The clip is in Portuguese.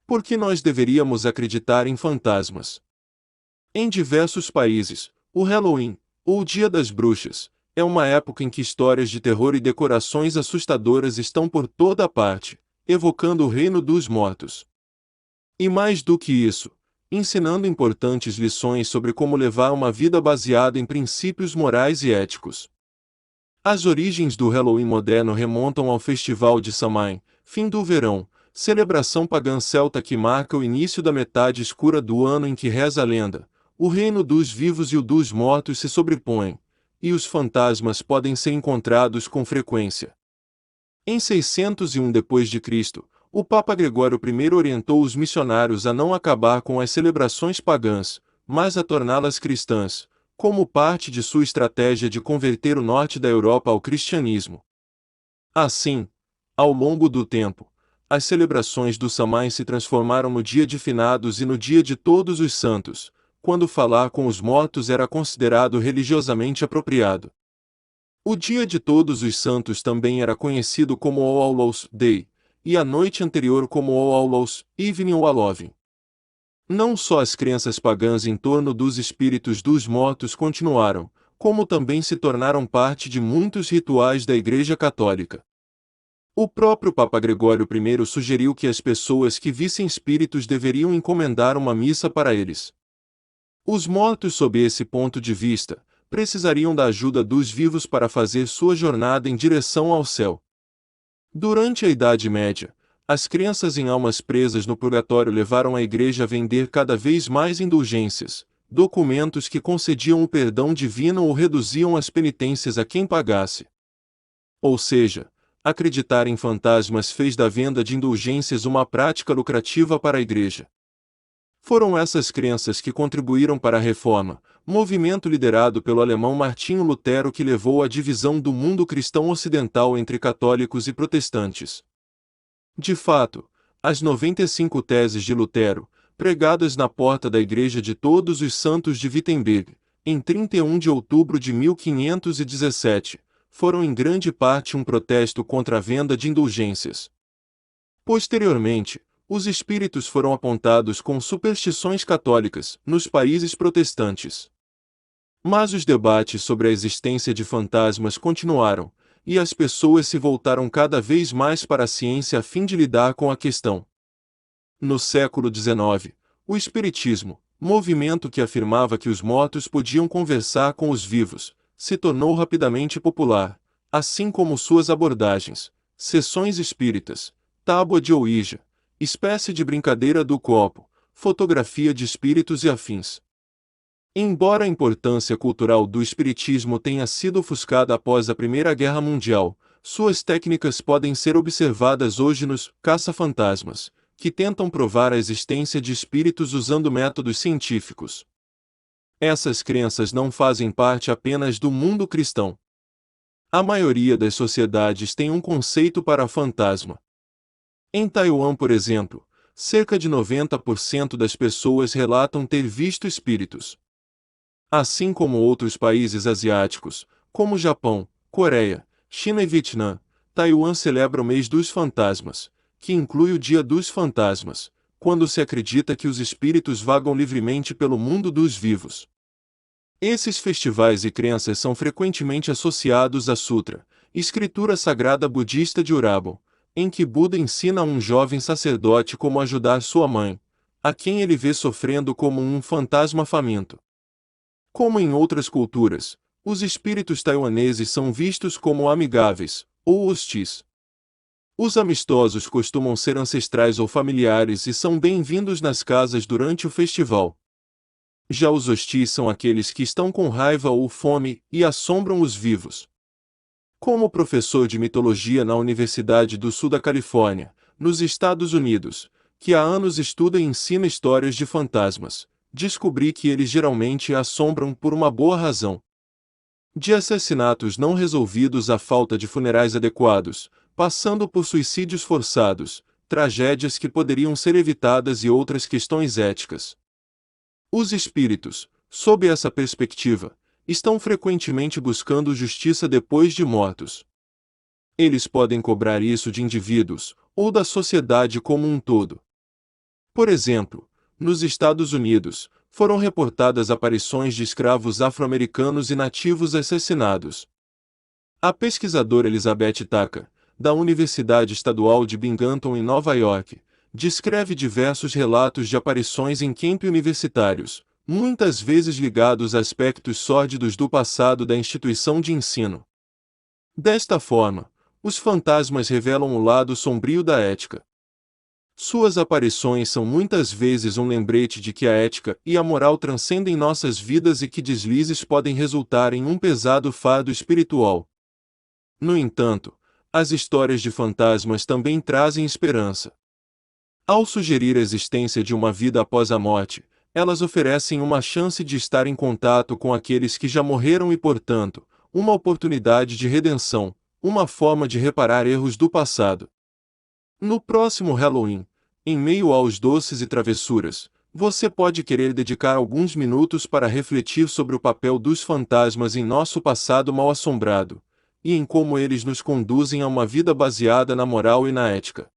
Por que nós deveríamos acreditar em fantasmas? Em diversos países, o Halloween, ou Dia das Bruxas, é uma época em que histórias de terror e decorações assustadoras estão por toda parte, evocando o reino dos mortos. E mais do que isso, ensinando importantes lições sobre como levar uma vida baseada em princípios morais e éticos. As origens do Halloween moderno remontam ao Festival de Samhain, fim do verão, celebração pagã celta que marca o início da metade escura do ano em que reza a lenda: o reino dos vivos e o dos mortos se sobrepõem, e os fantasmas podem ser encontrados com frequência. Em 601 d.C., o Papa Gregório I orientou os missionários a não acabar com as celebrações pagãs, mas a torná-las cristãs, como parte de sua estratégia de converter o norte da Europa ao cristianismo. Assim, ao longo do tempo, as celebrações do Samhain se transformaram no Dia de Finados e no Dia de Todos os Santos, quando falar com os mortos era considerado religiosamente apropriado. O Dia de Todos os Santos também era conhecido como All Hallows Day, e a noite anterior como All Hallows Evening ou Halloween. Não só as crenças pagãs em torno dos espíritos dos mortos continuaram, como também se tornaram parte de muitos rituais da Igreja Católica. O próprio Papa Gregório I sugeriu que as pessoas que vissem espíritos deveriam encomendar uma missa para eles. Os mortos, sob esse ponto de vista, precisariam da ajuda dos vivos para fazer sua jornada em direção ao céu. Durante a Idade Média, as crenças em almas presas no purgatório levaram a Igreja a vender cada vez mais indulgências, documentos que concediam o perdão divino ou reduziam as penitências a quem pagasse. Ou seja, acreditar em fantasmas fez da venda de indulgências uma prática lucrativa para a Igreja. Foram essas crenças que contribuíram para a Reforma, movimento liderado pelo alemão Martinho Lutero que levou à divisão do mundo cristão ocidental entre católicos e protestantes. De fato, as 95 teses de Lutero, pregadas na porta da Igreja de Todos os Santos de Wittenberg, em 31 de outubro de 1517, foram em grande parte um protesto contra a venda de indulgências. Posteriormente, os espíritos foram apontados com superstições católicas nos países protestantes. Mas os debates sobre a existência de fantasmas continuaram, e as pessoas se voltaram cada vez mais para a ciência a fim de lidar com a questão. No século XIX, o Espiritismo, movimento que afirmava que os mortos podiam conversar com os vivos, se tornou rapidamente popular, assim como suas abordagens, sessões espíritas, tábua de Ouija, espécie de brincadeira do copo, fotografia de espíritos e afins. Embora a importância cultural do espiritismo tenha sido ofuscada após a Primeira Guerra Mundial, suas técnicas podem ser observadas hoje nos caça-fantasmas, que tentam provar a existência de espíritos usando métodos científicos. Essas crenças não fazem parte apenas do mundo cristão. A maioria das sociedades tem um conceito para fantasma. Em Taiwan, por exemplo, cerca de 90% das pessoas relatam ter visto espíritos. Assim como outros países asiáticos, como Japão, Coreia, China e Vietnã, Taiwan celebra o mês dos fantasmas, que inclui o Dia dos Fantasmas, quando se acredita que os espíritos vagam livremente pelo mundo dos vivos. Esses festivais e crenças são frequentemente associados à Sutra, escritura sagrada budista de Uraban, em que Buda ensina a um jovem sacerdote como ajudar sua mãe, a quem ele vê sofrendo como um fantasma faminto. Como em outras culturas, os espíritos taiwaneses são vistos como amigáveis, ou hostis. Os amistosos costumam ser ancestrais ou familiares e são bem-vindos nas casas durante o festival. Já os hostis são aqueles que estão com raiva ou fome e assombram os vivos. Como professor de mitologia na Universidade do Sul da Califórnia, nos Estados Unidos, que há anos estuda e ensina histórias de fantasmas, descobri que eles geralmente assombram por uma boa razão. De assassinatos não resolvidos à falta de funerais adequados, passando por suicídios forçados, tragédias que poderiam ser evitadas e outras questões éticas. Os espíritos, sob essa perspectiva, estão frequentemente buscando justiça depois de mortos. Eles podem cobrar isso de indivíduos, ou da sociedade como um todo. Por exemplo, nos Estados Unidos, foram reportadas aparições de escravos afro-americanos e nativos assassinados. A pesquisadora Elizabeth Tucker, da Universidade Estadual de Binghamton em Nova York, descreve diversos relatos de aparições em campi universitários, muitas vezes ligados a aspectos sórdidos do passado da instituição de ensino. Desta forma, os fantasmas revelam o lado sombrio da ética. Suas aparições são muitas vezes um lembrete de que a ética e a moral transcendem nossas vidas e que deslizes podem resultar em um pesado fardo espiritual. No entanto, as histórias de fantasmas também trazem esperança. Ao sugerir a existência de uma vida após a morte, elas oferecem uma chance de estar em contato com aqueles que já morreram e, portanto, uma oportunidade de redenção, uma forma de reparar erros do passado. No próximo Halloween, em meio aos doces e travessuras, você pode querer dedicar alguns minutos para refletir sobre o papel dos fantasmas em nosso passado mal-assombrado, e em como eles nos conduzem a uma vida baseada na moral e na ética.